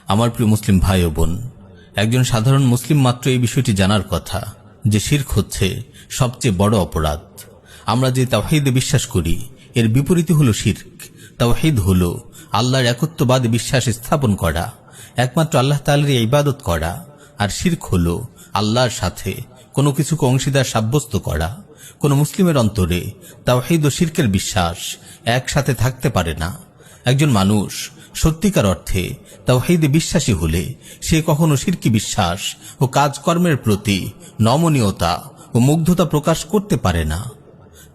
আমার প্রিয় মুসলিম ভাই ও বোন, একজন সাধারণ মুসলিম মাত্র এই বিষয়টি জানার কথা যে শিরক হচ্ছে সবচেয়ে বড় অপরাধ। আমরা যে তাওহীদে বিশ্বাস করি এর বিপরীত হলো শিরক। তাওহীদ হলো আল্লাহর একত্ববাদে বিশ্বাস স্থাপন করা, একমাত্র আল্লাহ তাআলার ইবাদত করা, আর শিরক হলো আল্লাহর সাথে কোনো কিছুকে অংশীদার সাব্যস্ত করা। কোনো মুসলিমের অন্তরে তাওহীদ ও শিরকের বিশ্বাস একসাথে থাকতে পারে না। একজন মানুষ সত্যিকার অর্থে তাওহীদে বিশ্বাসী হলে সে কখনো শিরকি বিশ্বাস ও কাজকর্মের প্রতি নমনীয়তা ও মুগ্ধতা প্রকাশ করতে পারে না।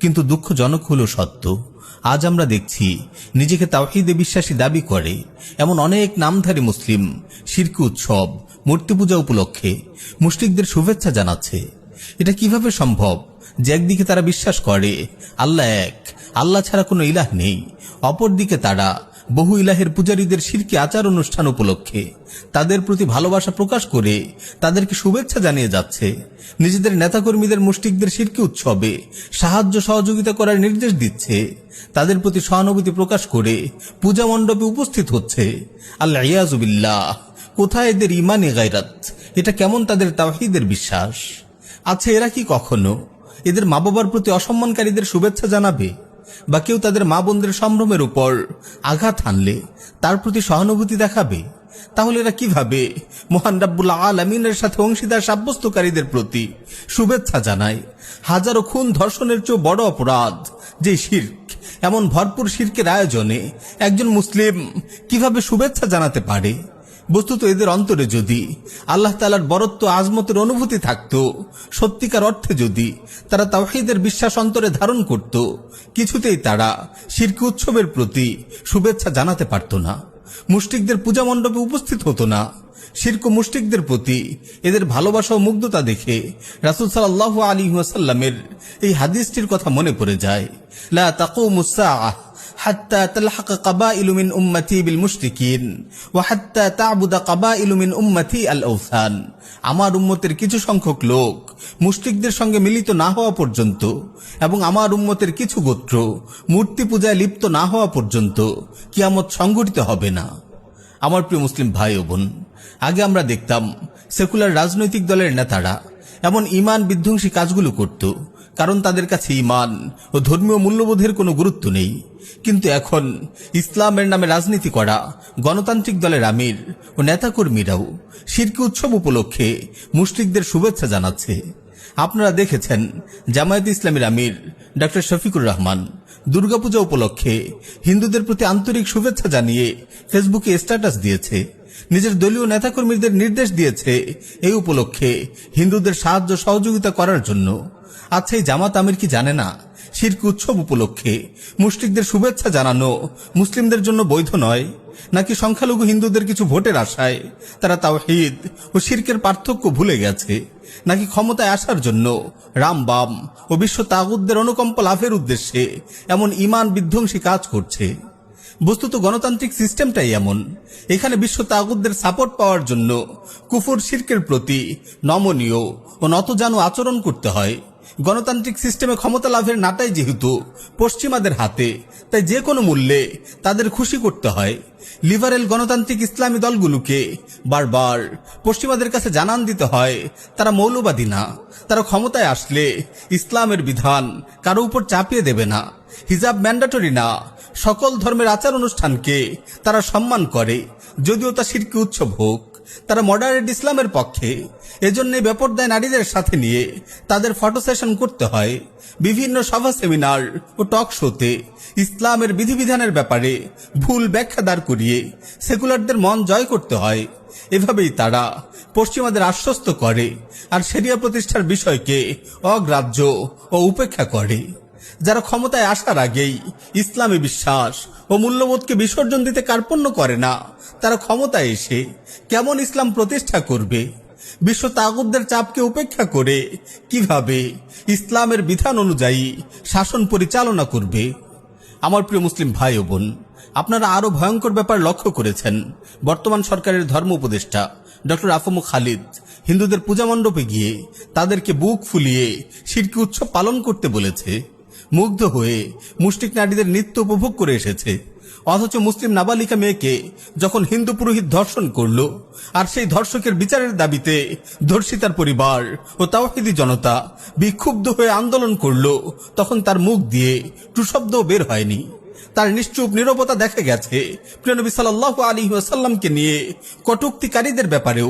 কিন্তু দুঃখজনক হলো সত্য, আজ আমরা দেখছি নিজেকে তাওহীদে বিশ্বাসী দাবি করে এমন অনেক নামধারী মুসলিম শিরকি উৎসব, মূর্তি পূজা উপলক্ষে মুশরিকদের শুভেচ্ছা জানাচ্ছে। এটা কিভাবে সম্ভব যে একদিকে তারা বিশ্বাস করে আল্লাহ এক, আল্লাহ ছাড়া কোনো ইলাহ নেই, অপরদিকে তারা বহু ইলাহের পূজারীদের শিরকি আচার অনুষ্ঠান উপলক্ষে তাদের প্রতি ভালোবাসা প্রকাশ করে তাদেরকে শুভেচ্ছা জানিয়ে যাচ্ছে। নিজেদের নেতাকর্মীদের মুশরিকদের শিরকি উৎসবে সাহায্য সহযোগিতা করার নির্দেশ দিচ্ছে, তাদের প্রতি সহানুভূতি প্রকাশ করে পূজা মণ্ডপে উপস্থিত হচ্ছে। আল্লাহ ইয়াযু বিল্লাহ, কোথায় এদের ইমানি গায়রাত? এটা কেমন তাদের তাওহীদের বিশ্বাস? আচ্ছা, এরা কি কখনো এদের মা বাবার প্রতি অসম্মানকারীদের শুভেচ্ছা জানাবে? বা কেউ তাদের মা বোনদের সম্ভ্রমের উপর আঘাত হানলে তার প্রতি সহানুভূতি দেখাবে? তাহলে এরা কিভাবে মহান রাব্বুল আলামিনের সাথে অংশীদার সাব্যস্তকারীদের প্রতি শুভেচ্ছা জানায়? হাজারো খুন ধর্ষণের চেয়ে বড় অপরাধ যে শিরক, এমন ভরপুর শিরকের আয়োজনে একজন মুসলিম কিভাবে শুভেচ্ছা জানাতে পারে? বস্তুত এদের অন্তরে যদি আল্লাহ তাআলার বরত্ব, আজমতের অনুভূতি থাকত, সত্যিকার অর্থে যদি তারা তাওহীদের বিশ্বাস অন্তরে ধারণ করত, কিছুতেই তারা শিরকি উৎসবের প্রতি শুভেচ্ছা জানাতে পারত না, মুশরিকদের পূজা মণ্ডপে উপস্থিত হতো না। শিরক ও মুশরিকদের প্রতি এদের ভালোবাসা ও মুগ্ধতা দেখে রাসূল সাল্লাল্লাহু আলাইহি ওয়াসাল্লামের এই হাদিসটির কথা মনে পড়ে যায়, লা তাকুমুস সাআহ হাত্তা তালহাক কাবাইলু মিন উম্মতি বিল মুশরিকিন ওয়া হাত্তা তা'বুদা কাবাইলু মিন উম্মতি আল আওসান। আমার উম্মতের কিছু সংখ্যক লোক মুশরিকদের সঙ্গে মিলিত না হওয়া পর্যন্ত এবং আমার উম্মতের কিছু গোত্র মূর্তি পূজায় লিপ্ত না হওয়া পর্যন্ত কিয়ামত সংঘটিত হবে না। আমার প্রিয় মুসলিম ভাই ও বোন, আগে আমরা দেখতাম সেকুলার রাজনৈতিক দলের নেতারা এমন ঈমান বিধ্বংসী কাজগুলো করত কারণ তাদের কাছে ঈমান ও ধর্মীয় মূল্যবোধের কোনো গুরুত্ব নেই। কিন্তু এখন ইসলামের নামে রাজনীতি করা গণতান্ত্রিক দলের আমির ও নেতাকর্মীরাও শিরকি উৎসব উপলক্ষে মুশরিকদের শুভেচ্ছা জানাচ্ছে। আপনারা দেখেছেন জামায়াতে ইসলামীর আমির ডক্টর শফিকুর রহমান দুর্গাপূজা উপলক্ষে হিন্দুদের প্রতি আন্তরিক শুভেচ্ছা জানিয়ে ফেসবুকে স্ট্যাটাস দিয়েছে, নিজের দলীয় নেতাকর্মীদের নির্দেশ দিয়েছে এই উপলক্ষে হিন্দুদের সাহায্য সহযোগিতা করার জন্য। আচ্ছা, এই জামাত আমির কি জানে না শিরকি উৎসব উপলক্ষে মুশরিকদের শুভেচ্ছা জানানো মুসলিমদের জন্য বৈধ নয়? নাকি সংখ্যালঘু হিন্দুদের কিছু ভোটের আশায় তারা তাওহীদ ও শিরকের পার্থক্য ভুলে গেছে? নাকি ক্ষমতায় আসার জন্য রামবাম ও বিশ্ব তাগুতদের অনুকম্প লাভের উদ্দেশ্যে এমন ঈমান বিধ্বংসী কাজ করছে? বস্তুত গণতান্ত্রিক সিস্টেমটাই এমন, এখানে বিশ্ব তাগুতদের সাপোর্ট পাওয়ার জন্য কুফর শিরকের প্রতি নমনীয় ও নতজানু আচরণ করতে হয়। গণতান্ত্রিক সিস্টেমে ক্ষমতা লাভের নাটাই যেহেতু পশ্চিমাদের হাতে, তাই যে কোনো মূল্যে তাদের খুশি করতে হয়। লিবারেল গণতান্ত্রিক ইসলামী দলগুলোকে বারবার পশ্চিমাদের কাছে জানান দিতে হয় তারা মৌলবাদী না, তারা ক্ষমতায় আসলে ইসলামের বিধান কারো উপর চাপিয়ে দেবে না, হিজাব ম্যান্ডেটরি না, সকল ধর্মের আচার অনুষ্ঠানকে তারা সম্মান করে, যদিও তা শিরকি উৎসব হোক। তারা মডারেট ইসলামের পক্ষে, এজন্য বেপরদায় নারীদের সাথে নিয়ে তাদের ফটো সেশন করতে হয়। বিভিন্ন সভা, সেমিনার ও টক শোতে ইসলামের বিধিবিধানের ব্যাপারে ভুল ব্যাখ্যা দাঁড় করিয়ে সেকুলারদের মন জয় করতে হয়। এভাবেই তারা পশ্চিমাদের আশ্বস্ত করে আর শরিয়া প্রতিষ্ঠার বিষয়কে অগ্রাহ্য ও উপেক্ষা করে। যারা ক্ষমতায় আসার আগেই ইসলামী বিশ্বাস ও মূল্যবোধকে বিসর্জন দিতে কার্পণ্য করে না, তারা ক্ষমতায় এসে কেমন ইসলাম প্রতিষ্ঠা করবে? বিশ্ব তাগুতদের চাপকে উপেক্ষা করে কিভাবে ইসলামের বিধান অনুযায়ী শাসন পরিচালনা করবে? আমার প্রিয় মুসলিম ভাই ও বোন, আপনারা আরো ভয়ঙ্কর ব্যাপার লক্ষ্য করেছেন। বর্তমান সরকারের ধর্ম উপদেষ্টা ডক্টর আফম খালিদ হিন্দুদের পূজা মণ্ডপে গিয়ে তাদেরকে বুক ফুলিয়ে শিরকি উৎসব পালন করতে বলেছে। মুগ্ধ হয়ে মুশরিক নারীদের নৃত্য উপভোগ করে এসেছে। অথচ মুসলিম নাবালিকা মেয়েকে যখন হিন্দু পুরোহিত ধর্ষণ করল, আর সেই ধর্ষকের বিচারের দাবিতে ধর্ষিতার পরিবার ও তাওহীদি জনতা বিক্ষুব্ধ হয়ে আন্দোলন করল, তখন তার মুখ দিয়ে টুশব্দও বের হয়নি। তার নিশ্চুপ নীরবতা দেখা গেছে প্রিয় নবী সাল্লাল্লাহু আলাইহি ওয়াসাল্লামকে নিয়ে কটূক্তিকারীদের ব্যাপারেও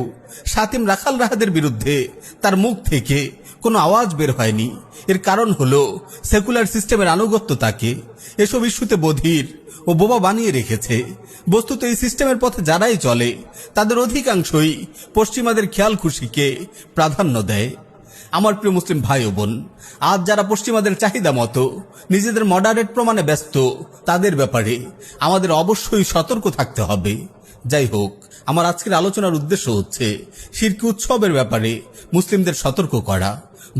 শাতিম রাখাল রাহাদের বিরুদ্ধে তার মুখ থেকে কোনো আওয়াজ বের হয়নি। এর কারণ হলো সেকুলার সিস্টেমের আনুগত্য তাকে এসব ইস্যুতে বধির ও বোবা বানিয়ে রেখেছে। বস্তুত এই সিস্টেমের পথে যারাই চলে তাদের অধিকাংশই পশ্চিমাদের খেয়াল খুশিকে প্রাধান্য দেয়। আমার প্রিয় মুসলিম ভাই ও বোন, আজ যারা পশ্চিমাদের চাহিদা মতো নিজেদের মডারেট প্রমাণে ব্যস্ত, তাদের ব্যাপারে আমাদের অবশ্যই সতর্ক থাকতে হবে। যাই হোক, আমার আজকের আলোচনার উদ্দেশ্য হচ্ছে শিরকি উৎসবের ব্যাপারে মুসলিমদের সতর্ক করা।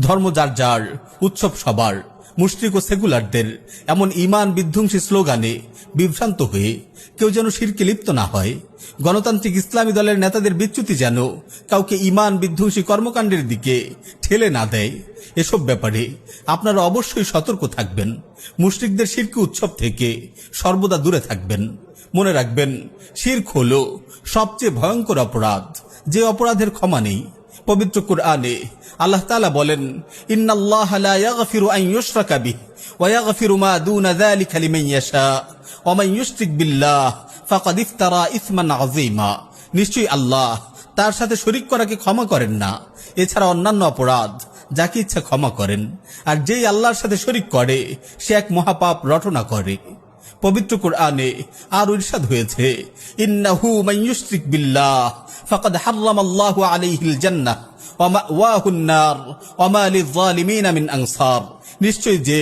ধর্ম যার যার, উৎসব সবার। মুশরিক ও সেকুলারদের এমন ঈমান বিধ্বংসী স্লোগানে বিভ্রান্ত হয়ে কেউ যেন শিরকে লিপ্ত না হয়। গণতান্ত্রিক ইসলামী দলের নেতাদের বিচ্যুতি যেন কাউকে ঈমান বিধ্বংসী কর্মকাণ্ডের দিকে ঠেলে না দেয়। এসব ব্যাপারে আপনারা অবশ্যই সতর্ক থাকবেন। মুশরিকদের শিরকি উৎসব থেকে সর্বদা দূরে থাকবেন। মনে রাখবেন, শিরক হলো সবচেয়ে ভয়ঙ্কর অপরাধ, যে অপরাধের ক্ষমা নেই। পবিত্র কুরআনে আল্লাহ তাআলা বলেন, ইন্নাল্লাহা লা ইয়াগফিরু আন ইউশরাকা বিহি ওয়া ইয়াগফিরু মা দুনা যালিকা লিমান ইয়াশা ওয়া মান ইউশরিক বিল্লাহ ফাকাদ ইফতারা ইসমান আযীমা। নিশ্চয়ই আল্লাহ তার সাথে শরীক করাকে ক্ষমা করেন না, এছাড়া অন্যান্য অপরাধ যাকে ইচ্ছা ক্ষমা করেন। আর যেই আল্লাহর সাথে শরীক করে সে এক মহাপাপ রটনা করে। পবিত্র কুরআনে আর ইরশাদ হয়েছে, ইন্নাহু মান ইউশরিক বিল্লাহ ফাকাদ হারামাল্লাহু আলাইহিল জান্নাহ ওয়া মাওয়াহুন নার ওয়া মা লিয-যালিমিনা মিন আনসার। নিশ্চয় যে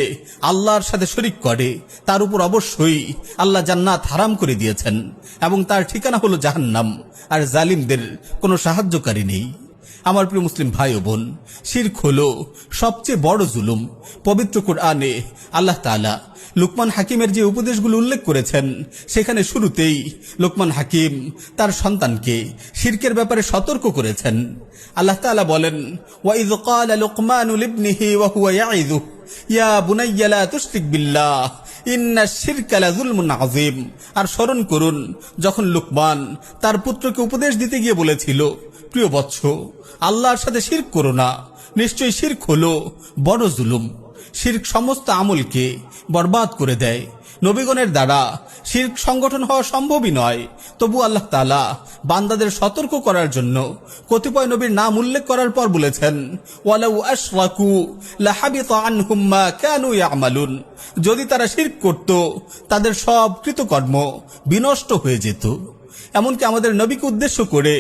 আল্লাহর সাথে শরীক করে তার উপর অবশ্যই আল্লাহ জান্নাত হারাম করে দিয়েছেন এবং তার ঠিকানা হলো জাহান্নাম, আর জালিমদের কোনো সাহায্যকারী নেই। আমার প্রিয় মুসলিম ভাই ও বোন, শিরক হলো সবচেয়ে বড় জুলুম। পবিত্র কুরআনে আল্লাহ তাআলা লুকমান হাকিমের যে উপদেশগুলো উল্লেখ করেছেন, সেখানে শুরুতেই লুকমান হাকিম তার সন্তানকে শিরকের ব্যাপারে সতর্ক করেছেন। আল্লাহ তাআলা বলেন, ওয়াইয ক্বালা লুকমানু লিবনিহি ওয়া হুয়া ইয়াইযুহু ইয়া বুনাইয়া লা তুশরিক বিল্লাহ ইন্নাশ শিরকা লাযুলমুন আযীম। আর স্মরণ করুন যখন লুকমান তার পুত্রকে উপদেশ দিতে গিয়ে বলেছিল, প্রিয় বৎস, আল্লাহর সাথে শিরক করো না, নিশ্চয়ই শিরক হলো বড় জুলুম। শিরক সমস্ত আমলকে বরবাদ করে দেয়। নবীগণের দ্বারা শিরক সংগঠন হওয়া সম্ভবই নয়, তবু আল্লাহ তাআলা বান্দাদের সতর্ক করার জন্য কতিপয় নবীর নাম উল্লেখ করার পর বলেছেন, ওয়ালাউ আশরাকু লাহাবিতা আনহুম মা কানু ইয়ামালুন। যদি তারা শিরক করত তাদের সব কৃতকর্ম বিনষ্ট হয়ে যেত। এমনকি আমাদের নবীকে উদ্দেশ্য করে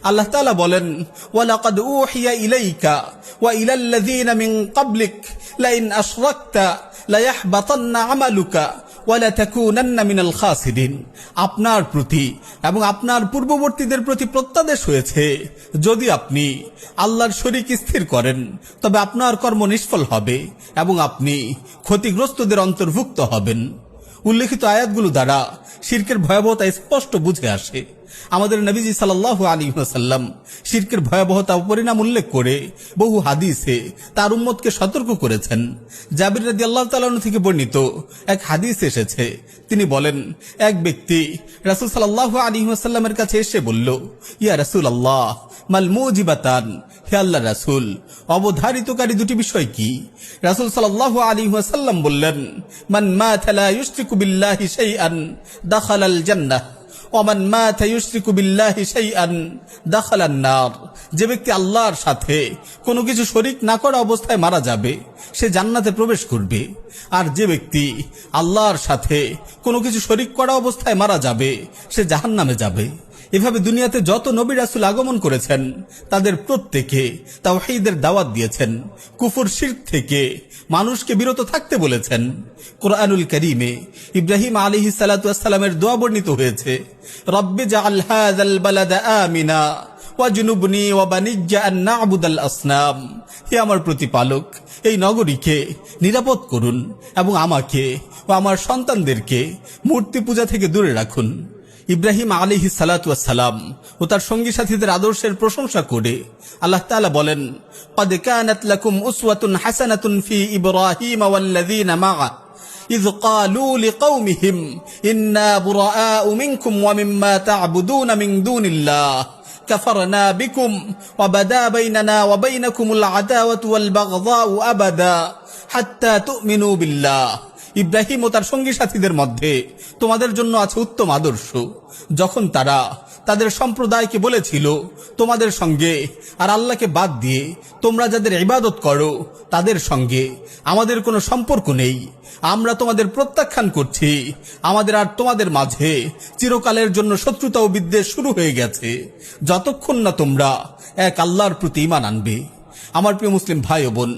আল্লাহ তাআলা বলেন, ওয়ালাকাদ উহিয়া ইলাইকা ওয়া ইলাল্লাযীনা মিন ক্বাবলিক লাইন আশরাকতা লায়াহবাতান্না আমালুকা ওয়া লাতাকুনান্না মিনাল খাসিরিন। আপনার প্রতি এবং আপনার পূর্ববর্তীদের প্রতি প্রত্যাদেশ হয়েছে, যদি আপনি আল্লাহর শরীক স্থির করেন তবে আপনার কর্ম নিষ্ফল হবে এবং আপনি ক্ষতিগ্রস্তদের অন্তর্ভুক্ত হবেন। উল্লেখিত আয়াতগুলো দ্বারা শিরকের ভয়াবহতা স্পষ্ট বুঝে আসে। আমাদের নবীজি সাল্লাল্লাহু আলাইহি ওয়াসাল্লাম শিরকের ভয়াবহতা ও পরিণাম উল্লেখ করে বহু হাদিসে তার উম্মতকে সতর্ক করেছেন। জাবির রাদিয়াল্লাহু তাআলা আনহু থেকে বর্ণিত এক হাদিস এসেছে, তিনি বলেন, এক ব্যক্তি রাসূল সাল্লাল্লাহু আলাইহি ওয়াসাল্লামের কাছে এসে বলল, ইয়া রাসূলুল্লাহ, মাল মুজিবাতান, হে আল্লাহর রাসূল, অবধারিতকারী দুটি বিষয় কি? রাসূল সাল্লাল্লাহু আলাইহি ওয়াসাল্লাম বললেন, মান মাতা লা ইউশরিকু বিল্লাহি শাইআন দাখালাল জান্নাহ ওয়া মান মাতা ইউশরিকু বিল্লাহি শাইআন দাখালান নার। যে ব্যক্তি আল্লাহর সাথে কোনো কিছু শরীক না করা অবস্থায় মারা যাবে সে জান্নাতে প্রবেশ করবে, আর যে ব্যক্তি আল্লাহর সাথে কোনো কিছু শরীক করা অবস্থায় মারা যাবে সে জাহান্নামে যাবে। এভাবে দুনিয়াতে যত নবী রাসূল আগমন করেছেন তাদের প্রত্যেকে তাওহীদের দাওয়াত দিয়েছেন, কুফর শিরক থেকে মানুষকে বিরত থাকতে বলেছেন। কুরআনুল কারীমে ইব্রাহিম আলাইহিস সালাতু ওয়াস সালামের দোয়া বর্ণিত হয়েছে, রব্বি জাআল হাযাল বালাদা আমিনা ওয়াজনুবনি ওয়া বানিজ্জা আন না'বুদাল আসনাম। হে আমার প্রতিপালক, এই নগরীকে নিরাপদ করুন এবং আমাকে ও আমার সন্তানদেরকে মূর্তি পূজা থেকে দূরে রাখুন। ইব্রাহিম আলাইহিস সালাতু ওয়াস সালাম ও তার সঙ্গী সাথীদের আদর্শের প্রশংসা করে আল্লাহ তাআলা বলেন, ক্বাদ কানাত লাকুম উসওয়াতুন হাসানাতুন ফি ইব্রাহিম ওয়াল্লাযীনা মাআ ইয ক্বালু লিকাওমিহিম ইন্না বুরাআউ মিনকুম ওয়া মিম্মা তা'বুদুনা মিন দুনিল্লাহ কাফারনা বিকুম ওয়া বাদা বাইনানা ওয়া বাইনাকুমুল আদাওয়াতু ওয়াল বাগদাউ আবাদা হাত্তা তু'মিনু বিল্লাহ। ইব্রাহিম ও তার সঙ্গী সাথীদের মধ্যে তোমাদের জন্য আছে উত্তম আদর্শ। যখন তারা তাদের সম্প্রদায়কে বলেছিল, তোমাদের সঙ্গে আর আল্লাহকে বাদ দিয়ে তোমরা যাদের ইবাদত করো তাদের সঙ্গে আমাদের কোনো সম্পর্ক নেই, আমরা তোমাদের প্রত্যাখ্যান করছি, আমাদের আর তোমাদের মাঝে চিরকালের জন্য শত্রুতা ও বিদ্বেষ শুরু হয়ে গেছে যতক্ষণ না তোমরা এক আল্লাহর প্রতি ঈমান আনবে। আমার প্রিয় মুসলিম ভাই ও বোন,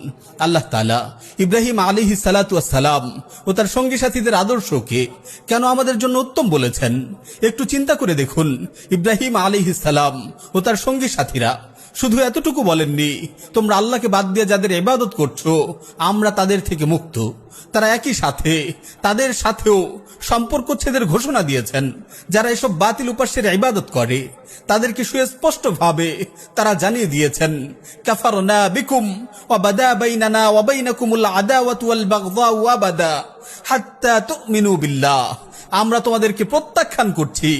আল্লাহ তাআলা ইব্রাহিম আলাইহিস সালাতু ওয়াস সালাম ও তার সঙ্গী সাথীদের আদর্শকে কেন আমাদের জন্য উত্তম বলেছেন একটু চিন্তা করে দেখুন। ইব্রাহিম আলাইহিস সালাম ও তার সঙ্গী সাথীরা শুধু এতটুকু বলেননি, তোমরা আল্লাহকে বাদ দিয়ে যাদের ইবাদত করছো আমরা তাদের থেকে মুক্ত। তারা একই সাথে তাদের সাথেও সম্পর্কচ্ছেদের ঘোষণা দিয়েছেন। যারা এসব বাতিল উপাস্যের ইবাদত করে তাদেরকে সুস্পষ্টভাবে তারা জানিয়ে দিয়েছেন, কাফারনা বিকুম ওয়া বাদা বাইনানা ওয়া বাইনাকুমুল আদাওয়াতু ওয়াল বাগদাউ আবাদা হাত্তা তু'মিনু বিল্লাহ। আমরা তোমাদেরকে প্রত্যাখ্যান করছি,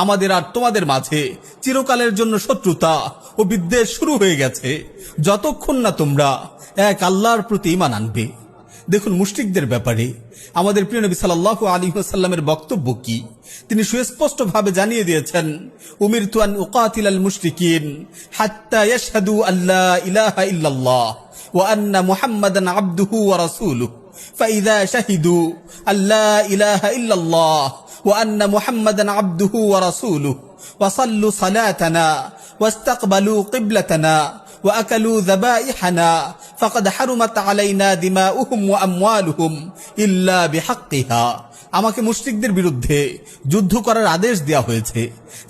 আমাদের আর তোমাদের মাঝে চিরকালের জন্য শত্রুতা ও বিদ্বেষ শুরু হয়ে গেছে যতক্ষণ না তোমরা এক আল্লাহর প্রতি ঈমান আনবে। দেখুন মুশরিকদের ব্যাপারে আমাদের প্রিয় নবী সাল্লাল্লাহু আলাইহি ওয়াসাল্লামের বক্তব্য কি। তিনি সুস্পষ্টভাবে জানিয়ে দিয়েছেন, উমিরতু আন উকাতিলাল মুশরিকিন হাত্তা ইয়াশহাদু আল্লা ইলাহা ইল্লাল্লাহ ওয়া আন্না মুহাম্মাদান আবদুহু ওয়া রাসূলুহু ফাইযা শাহিদু আল্লা ইলাহা ইল্লাল্লাহ ওয়া আন্না মুহাম্মাদান আবদুহু ওয়া রাসূলুহু ওয়া সাল্লু সালাতানা ওয়াস্তাকবালু কিবলাতানা وأكلوا ذبائحنا فقد حرمت علينا دماؤهم وأموالهم إلا بحقها। আমাকে মুশরিকদের বিরুদ্ধে যুদ্ধ করার আদেশ দেওয়া হয়েছে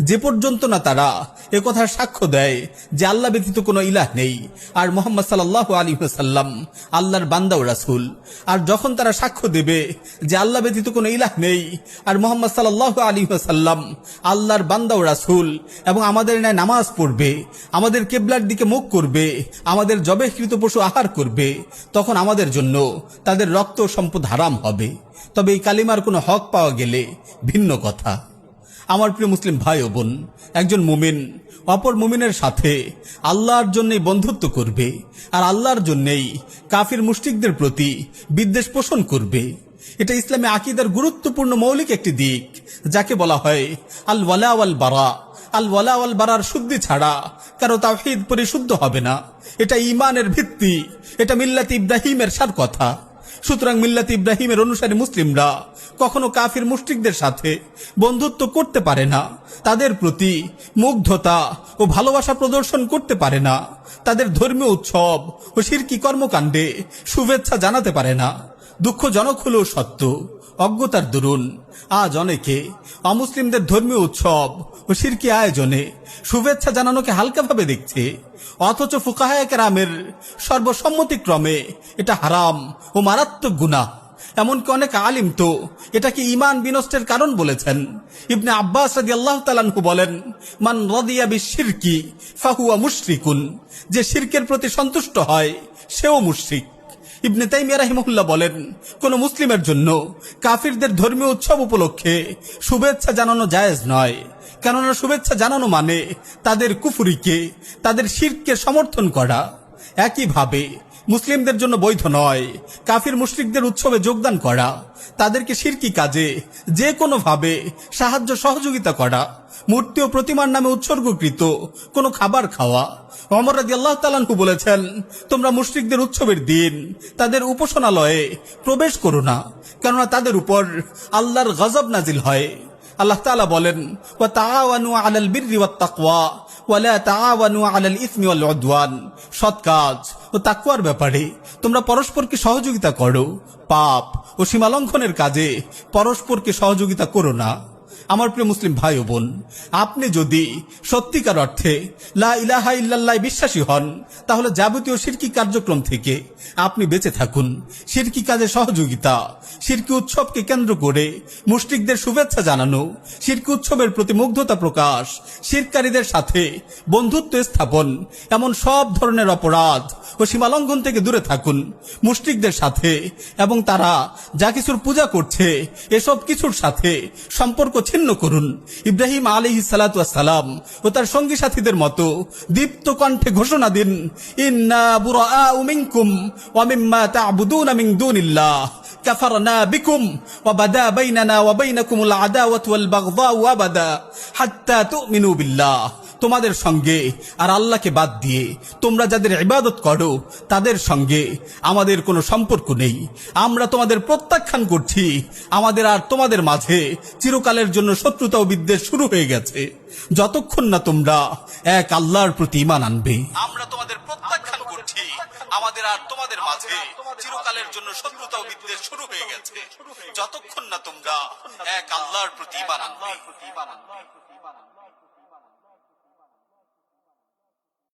যে পর্যন্ত না তারা একথা সাক্ষ্য দেয় যে আল্লাহ ব্যতীত কোনো ইলাহ নেই আর মুহাম্মদ সাল্লাল্লাহু আলাইহি ওয়াসাল্লাম আল্লাহর বান্দা ও রাসূল। আর যখন তারা সাক্ষ্য দেবে যে আল্লাহ ব্যতীত কোনো ইলাহ নেই আর মুহাম্মদ সাল্লাল্লাহু আলাইহি ওয়াসাল্লাম আল্লাহর বান্দা ও রাসূল এবং আমাদের ন্যায় নামাজ পড়বে, আমাদের কিবলার দিকে মুখ করবে, আমাদের জবেহকৃত পশু আহার করবে, তখন আমাদের জন্য তাদের রক্ত ও সম্পদ হারাম হবে। তবে এই কালিমার কোনো হক পাওয়া গেলে ভিন্ন কথা। আমার প্রিয় মুসলিম ভাই ও বোন, একজন মুমিন অপর মুমিনের সাথে আল্লাহর জন্যই বন্ধুত্ব করবে আর আল্লাহর জন্যই কাফির মুশরিকদের প্রতি বিদ্বেষ পোষণ করবে। এটা ইসলামে আকীদার গুরুত্বপূর্ণ মৌলিক একটি দিক, যাকে বলা হয় আল ওয়ালা ওয়াল বারা। আল ওয়ালা ওয়াল বারার শুদ্ধি ছাড়া কারো তাওহীদ পরিশুদ্ধ হবে না। এটা ঈমানের ভিত্তি, এটা মিল্লাত ইব্রাহিমের সার কথা। সুতরাং মিল্লাত ইব্রাহিমের অনুসারী মুসলিমরা কখনো কাফির মুশরিকদের সাথে বন্ধুত্ব করতে পারে না, তাদের প্রতি মুগ্ধতা ও ভালোবাসা প্রদর্শন করতে পারে না, তাদের ধর্মীয় উৎসব ও শিরকি কর্মকাণ্ডে শুভেচ্ছা জানাতে পারে না। দুঃখজনক হলেও সত্য, অজ্ঞতার দরুন আজ অনেকে অমুসলিমদের ধর্মীয় উৎসব ও শিরকি আয়োজনে শুভেচ্ছা জানানোকে হালকাভাবে দেখছে, অথচ ফুকাহায়ে কেরামের সর্বসম্মতিক্রমে এটা হারাম ও মারাত্মক গুনাহ। এমনকি অনেক আলিম তো এটাকে ঈমান বিনষ্টের কারণ বলেছেন। ইবনে আব্বাস রাদিয়াল্লাহু তাআলা আনহু বলেন, মান রাদিয়া বিশিরকি ফাহুয়া মুশরিকুন, যে শিরকের প্রতি সন্তুষ্ট হয় সেও মুশরিক। ইবনে তাইমিয়া রাহিমাহুল্লাহ বলেন, কোন মুসলিমের জন্য কাফিরদের ধর্মীয় উৎসব উপলক্ষে শুভেচ্ছা জানানো জায়েজ নয়, কেননা শুভেচ্ছা জানানো মানে তাদের কুফরিকে, তাদের শিরককে সমর্থন করা। একইভাবে মুসলিমদের জন্য বৈধ নয় কাফির মুশরিকদের উৎসবে যোগদান করা, তাদেরকে শিরকি কাজে যে কোনোভাবে সাহায্য সহযোগিতা করা, মূর্তি ও প্রতিমার নামে উৎসর্গকৃত কোনো খাবার খাওয়া। ওমর রাদিয়াল্লাহু তাআলা আনহু বলেছেন, তোমরা মুশরিকদের উৎসবের দিন তাদের উপাসনালয়ে প্রবেশ করো না, কেননা তাদের উপর আল্লাহর গজব নাজিল হয়। আল্লাহ তাআলা বলেন, ওয়া তাআওয়ানু আলাল বিররি ওয়াত তাকওয়া ওয়া লা তাআওয়ানু আলাল ইসমি ওয়াল উদওয়ান। সৎ কাজ ও তাকওয়ার ব্যাপারে তোমরা পরস্পরকে সহযোগিতা করো, পাপ ও সীমালঙ্ঘনের কাজে পরস্পরকে সহযোগিতা করো না। আমার প্রিয় মুসলিম ভাই ও বোন, আপনি যদি সত্যিকার অর্থে লা ইলাহা ইল্লাল্লাহ বিশ্বাসী হন, তাহলে যাবতীয় শিরকি কার্যক্রম থেকে আপনি বেঁচে থাকুন। শিরকি কাজে সহযোগিতা, শিরকি উৎসবকে কেন্দ্র করে মুশরিকদের শুভেচ্ছা জানানো, শিরকি উৎসবের প্রতি মুগ্ধতা প্রকাশ, শিরকারীদের সাথে বন্ধুত্ব স্থাপন, এমন সব ধরনের অপরাধ ও সীমালঙ্ঘন থেকে দূরে থাকুন মুশরিকদের সাথে, এবং তারা যা কিছুর পূজা করছে এসব কিছুর সাথে সম্পর্ক ছিন্ন করুন। ইব্রাহিম আলাইহিস সালাতু ওয়াস সালাম ও তার সঙ্গী সাথীদের মতো দীপ্ত কণ্ঠে ঘোষণা দিন, ইন্না বুরাআউ মিনকুম ওয়া মিম্মা তা'বুদুনা মিন দুনিল্লাহ কাফারনা বিকুম ওয়া বাদা বাইনানা ওয়া বাইনাকুমুল আদাওয়াতু ওয়াল বাগদাউ আবাদা হাত্তা তু'মিনু বিল্লাহ। তোমাদের সঙ্গে আর আল্লাহকে বাদ দিয়ে তোমরা যাদের ইবাদত করো তাদের সঙ্গে আমাদের কোনো সম্পর্ক নেই। আমরা তোমাদের প্রত্যাখ্যান করছি। আমাদের আর তোমাদের মাঝে চিরকালের জন্য শত্রুতা ও বিদ্বেষ শুরু হয়ে গেছে যতক্ষণ না তোমরা এক আল্লাহর প্রতি ঈমান আনবে। আমরা তোমাদের প্রত্যাখ্যান করছি। আমাদের আর তোমাদের মাঝে চিরকালের জন্য শত্রুতা ও বিদ্বেষ শুরু হয়ে গেছে যতক্ষণ না তোমরা এক আল্লাহর প্রতি ঈমান আনবে।